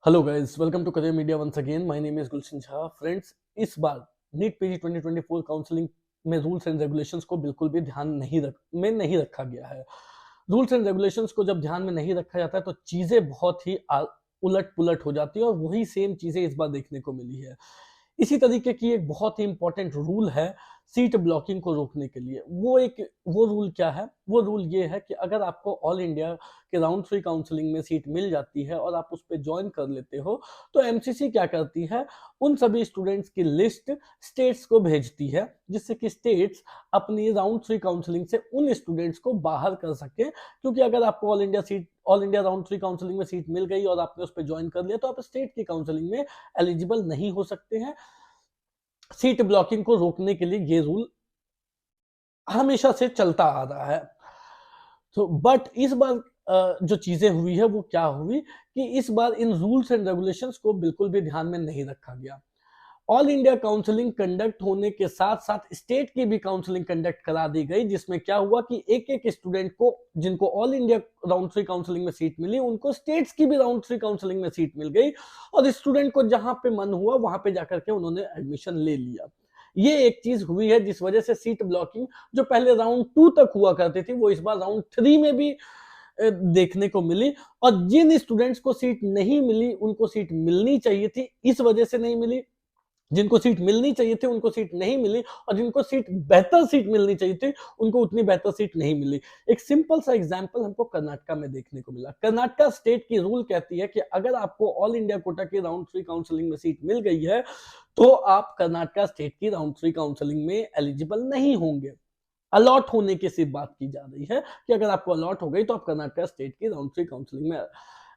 Hello guys, welcome to career media once again. My name is Gulshan Jha. Friends, इस बार NEET PG 2024 counselling में rules and regulations को बिल्कुल भी ध्यान नहीं रखा गया है। रूल्स एंड रेगुलेशंस को जब ध्यान में नहीं रखा जाता है तो चीजें बहुत ही उलट पुलट हो जाती है और वही सेम चीजें इस बार देखने को मिली है। इसी तरीके की एक बहुत ही इंपॉर्टेंट रूल है सीट ब्लॉकिंग को रोकने के लिए। वो रूल क्या है? वो रूल ये है कि अगर आपको ऑल इंडिया के राउंड 3 काउंसलिंग में सीट मिल जाती है और आप उस पर ज्वाइन कर लेते हो तो एमसीसी क्या करती है, उन सभी स्टूडेंट्स की लिस्ट स्टेट्स को भेजती है, जिससे कि स्टेट्स अपनी राउंड 3 काउंसलिंग से उन स्टूडेंट्स को बाहर कर सके। क्योंकि अगर आपको ऑल इंडिया राउंड 3 काउंसलिंग में सीट मिल गई और आपने उस पर ज्वाइन कर लिया तो आप स्टेट की काउंसलिंग में एलिजिबल नहीं हो सकते हैं। सीट ब्लॉकिंग को रोकने के लिए ये रूल हमेशा से चलता आ रहा है। तो बट इस बार जो चीजें हुई है वो क्या हुई कि इस बार इन रूल्स एंड रेगुलेशंस को बिल्कुल भी ध्यान में नहीं रखा गया। ऑल इंडिया काउंसलिंग कंडक्ट होने के साथ साथ स्टेट की भी काउंसलिंग कंडक्ट करा दी गई, जिसमें क्या हुआ कि एक एक स्टूडेंट को, जिनको ऑल इंडिया राउंड 3 काउंसलिंग में सीट मिली, उनको स्टेट्स की भी राउंड 3 काउंसलिंग में सीट मिल गई और स्टूडेंट को जहां पे मन हुआ वहां पे जाकर के उन्होंने एडमिशन ले लिया। ये एक चीज हुई है जिस वजह से सीट ब्लॉकिंग जो पहले राउंड 2 तक हुआ करती थी वो इस बार राउंड 3 में भी देखने को मिली। और जिन स्टूडेंट्स को सीट नहीं मिली उनको सीट मिलनी चाहिए थी, इस वजह से नहीं मिली। जिनको सीट मिलनी चाहिए थी उनको सीट नहीं मिली और जिनको बेहतर सीट मिलनी चाहिए थी उनको उतनी बेहतर सीट नहीं मिली। एक सिंपल सा एग्जांपल हमको कर्नाटका में देखने को मिला। कर्नाटका स्टेट की रूल कहती है कि अगर आपको ऑल इंडिया कोटा की राउंड 3 काउंसलिंग में सीट मिल गई है तो आप कर्नाटका स्टेट की राउंड 3 काउंसलिंग में एलिजिबल नहीं होंगे। अलॉट होने की सिर्फ बात की जा रही है कि अगर आपको अलॉट हो गई तो आप कर्नाटका स्टेट की राउंड 3 काउंसलिंग में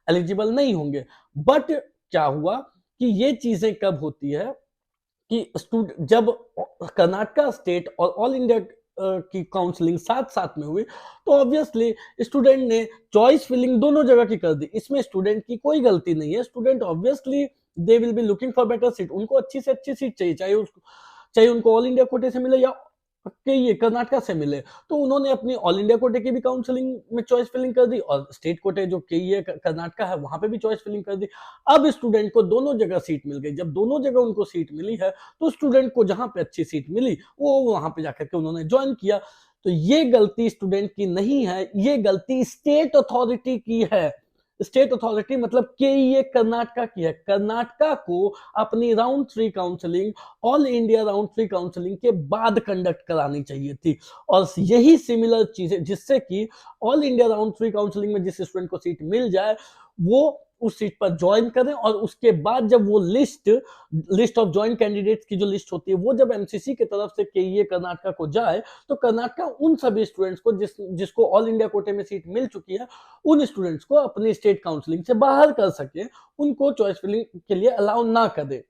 एलिजिबल नहीं होंगे। बट क्या हुआ कि ये चीजें कब होती है कि जब कर्नाटका स्टेट और ऑल इंडिया की काउंसलिंग साथ साथ में हुई तो ऑब्वियसली स्टूडेंट ने चॉइस फिलिंग दोनों जगह की कर दी। इसमें स्टूडेंट की कोई गलती नहीं है। Student obviously they will be looking for better seat. उनको अच्छी से अच्छी सीट चाहिए, चाहे उनको ऑल इंडिया कोटे से मिले या कि ये कर्नाटका से मिले। तो उन्होंने अपनी ऑल इंडिया कोटे की भी काउंसलिंग में चॉइस फिलिंग कर दी और स्टेट कोटे जो के ये कर्नाटका है वहां पे भी चॉइस फिलिंग कर दी। अब स्टूडेंट को दोनों जगह सीट मिल गई। जब दोनों जगह उनको सीट मिली है तो स्टूडेंट को जहां पे अच्छी सीट मिली वो वहां पे जाकर के उन्होंने ज्वाइन किया। तो ये गलती स्टूडेंट की नहीं है, ये गलती स्टेट अथॉरिटी की है। स्टेट अथॉरिटी मतलब कि ये कर्नाटका की है। कर्नाटका को अपनी round 3 counselling all India round 3 counselling के बाद कंडक्ट करानी चाहिए थी और यही सिमिलर चीजें जिससे कि ऑल इंडिया राउंड 3 काउंसलिंग में जिस स्टूडेंट को सीट मिल जाए वो उस सीट पर ज्वाइन करें और उसके बाद जब वो लिस्ट ऑफ ज्वाइन कैंडिडेट्स की जो लिस्ट होती है वो जब एमसीसी की तरफ से के कर्नाटका को जाए तो कर्नाटका उन सभी स्टूडेंट्स को जिसको ऑल इंडिया कोटे में सीट मिल चुकी है उन स्टूडेंट्स को अपनी स्टेट काउंसलिंग से बाहर कर सके, उनको चॉइस फिलिंग के लिए अलाउ ना कर दे।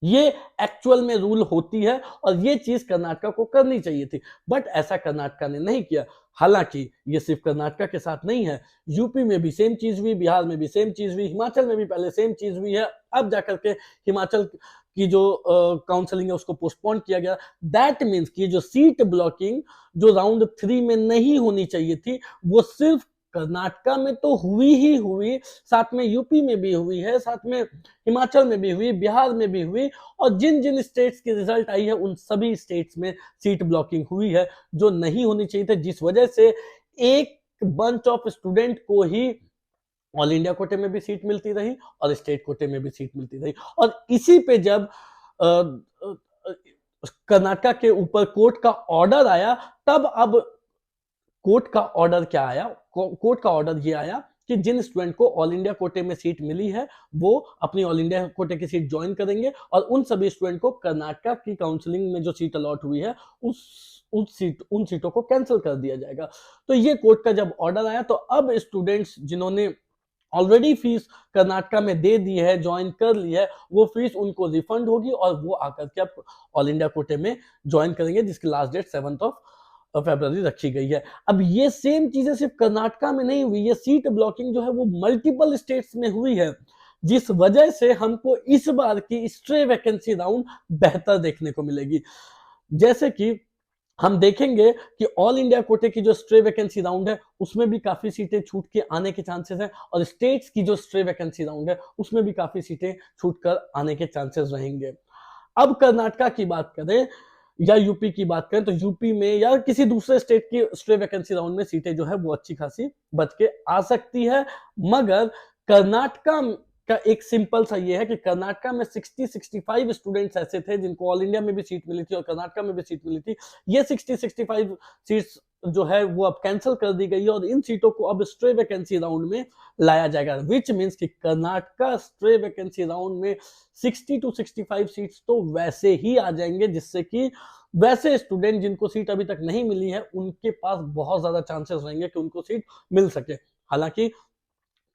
ये एक्चुअल में रूल होती है और ये चीज कर्नाटका को करनी चाहिए थी, बट ऐसा कर्नाटका ने नहीं किया। हालांकि ये सिर्फ कर्नाटका के साथ नहीं है, यूपी में भी सेम चीज हुई, बिहार में भी सेम चीज हुई, हिमाचल में भी पहले सेम चीज हुई है। अब जाकर के हिमाचल की जो काउंसलिंग है उसको पोस्टपोन किया गया। दैट मीन्स कि जो सीट ब्लॉकिंग जो राउंड 3 में नहीं होनी चाहिए थी वो सिर्फ कर्नाटका में तो हुई ही हुई, साथ में यूपी में भी हुई है, साथ में हिमाचल में भी हुई, बिहार में भी हुई और जिन जिन स्टेट्स की रिजल्ट आई है उन सभी स्टेट्स में सीट ब्लॉकिंग हुई है जो नहीं होनी चाहिए थी, जिस वजह से एक बंच ऑफ स्टूडेंट को ही ऑल इंडिया कोटे में भी सीट मिलती रही और स्टेट कोटे में भी सीट मिलती रही। और इसी पे जब कर्नाटका के ऊपर कोर्ट का ऑर्डर आया तब अब कोर्ट का ऑर्डर क्या आया? कोर्ट का ऑर्डर ये आया कि जिन स्टूडेंट को ऑल इंडिया कोटे में सीट मिली है वो अपनी ऑल इंडिया कोटे की सीट ज्वाइन करेंगे और उन सभी स्टूडेंट को कर्नाटका की काउंसलिंग में जो सीट अलॉट हुई है उन सीटों को कैंसिल कर दिया जाएगा। तो ये कोर्ट का जब ऑर्डर आया तो अब स्टूडेंट्स जिन्होंने ऑलरेडी फीस कर्नाटका में दे दी है, ज्वाइन कर ली है, वो फीस उनको रिफंड होगी और वो आकर के अब ऑल इंडिया कोटे में ज्वाइन करेंगे, जिसकी लास्ट डेट 7 फरवरी रखी गई है। अब ये सेम चीजें सिर्फ कर्नाटका में नहीं हुई, ये सीट ब्लॉकिंग जो है वो मल्टीपल स्टेट्स में हुई है, जिस वजह से हमको इस बार की स्ट्रे वैकेंसी राउंड बेहतर देखने को मिलेगी। जैसे कि हम देखेंगे कि ऑल इंडिया कोटे की जो स्ट्रे वैकेंसी राउंड है उसमें भी काफी सीटें छूट के आने के चांसेस हैं, और स्टेट्स की जो स्ट्रे वैकेंसी राउंड है उसमें भी काफी सीटें छूट कर आने के चांसेस रहेंगे। अब कर्नाटका की बात करें या यूपी की बात करें, तो यूपी में या किसी दूसरे स्टेट की स्ट्रे वैकेंसी राउंड में सीटें जो है वो अच्छी खासी बच के आ सकती है। मगर कर्नाटका का एक सिंपल सा ये है कि कर्नाटका में 60-65 स्टूडेंट्स ऐसे थे जिनको ऑल इंडिया में भी सीट मिली थी और कर्नाटका में भी सीट मिली थी। ये 60-65 सीट्स जो है वो अब कैंसिल कर दी गई है और इन सीटों को अब स्ट्रे वैकेंसी राउंड में लाया जाएगा, विच मीन्स कि कर्नाटका स्ट्रे वैकेंसी राउंड में 60-65 सीट्स तो वैसे ही आ जाएंगे, जिससे कि वैसे स्टूडेंट जिनको सीट अभी तक नहीं मिली है उनके पास बहुत ज्यादा चांसेस रहेंगे कि उनको सीट मिल सके। हालांकि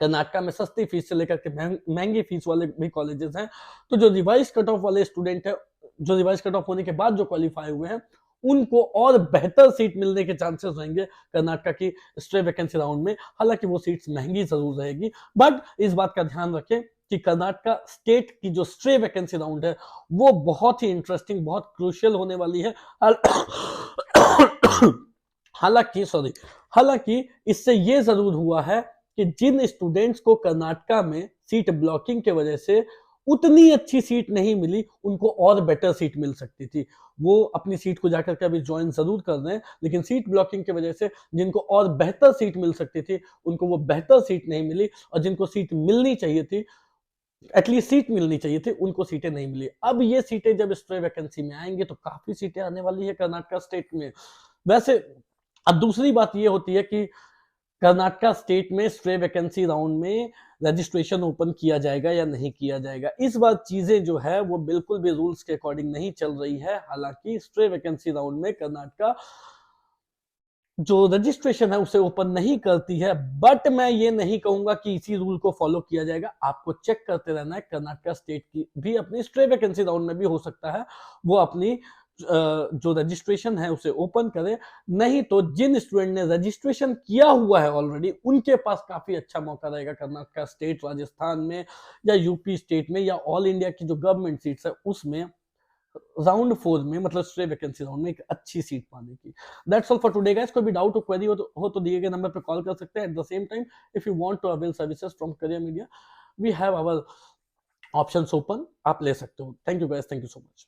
कर्नाटका में सस्ती फीस से लेकर के महंगी फीस वाले भी कॉलेजेस हैं, तो जो रिवाइज कट ऑफ वाले स्टूडेंट है, जो रिवाइज कट ऑफ होने के बाद जो क्वालिफाई हुए हैं, उनको और बेहतर सीट मिलने के चांसेस रहेंगे कर्नाटका की स्ट्रे वैकेंसी राउंड में। हालांकि वो सीट्स महंगी जरूर रहेगी, बट इस बात का ध्यान रखें कि कर्नाटका स्टेट की जो स्ट्रे वैकेंसी राउंड है वो बहुत ही इंटरेस्टिंग, बहुत क्रूशियल होने वाली है। हालांकि इससे ये जरूर हुआ है कि जिन स्टूडेंट्स को कर्नाटका में सीट ब्लॉकिंग के वजह से उतनी अच्छी सीट नहीं मिली, उनको और बेटर सीट मिल सकती थी। वो अपनी सीट को जाकर के अभी ज्वाइन जरूर कर रहे हैं, लेकिन सीट ब्लॉकिंग की वजह से जिनको और बेहतर सीट मिल सकती थी उनको वो बेहतर सीट नहीं मिली, और जिनको सीट मिलनी चाहिए थी, एटलीस्ट सीट मिलनी चाहिए थी, उनको सीटें नहीं मिली। अब ये सीटें जब स्ट्रे वैकेंसी में आएंगे तो काफी सीटें आने वाली है कर्नाटका स्टेट में। वैसे अब दूसरी बात ये होती है कि कर्नाटका स्टेट में स्ट्रे वैकेंसी राउंड में रजिस्ट्रेशन ओपन किया जाएगा या नहीं किया जाएगा। इस बार चीजें जो है वो बिल्कुल भी रूल्स के अकॉर्डिंग नहीं चल रही है। हालांकि स्ट्रे वैकेंसी राउंड में कर्नाटका जो रजिस्ट्रेशन है उसे ओपन नहीं करती है, बट मैं ये नहीं कहूंगा कि इसी रूल को फॉलो किया जाएगा। आपको चेक करते रहना है। कर्नाटका स्टेट की भी अपनी स्ट्रे वैकेंसी राउंड में भी हो सकता है वो अपनी जो रजिस्ट्रेशन है उसे ओपन करे, नहीं तो जिन स्टूडेंट ने रजिस्ट्रेशन किया हुआ है ऑलरेडी उनके पास काफी अच्छा मौका रहेगा कर्नाटका स्टेट, राजस्थान में या यूपी स्टेट में या ऑल इंडिया की जो गवर्नमेंट सीट्स है उसमें राउंड 4 में, मतलब स्ट्रे वैकेंसी राउंड में एक अच्छी सीट पाने की। That's all for today guys. कोई भी डाउट हो, क्वेरी हो तो दिए गए नंबर पे कॉल कर सकते हैं। At the same time if you want to avail services from career media, we have our options open, आप ले सकते हो। Thank you guys, thank you so much.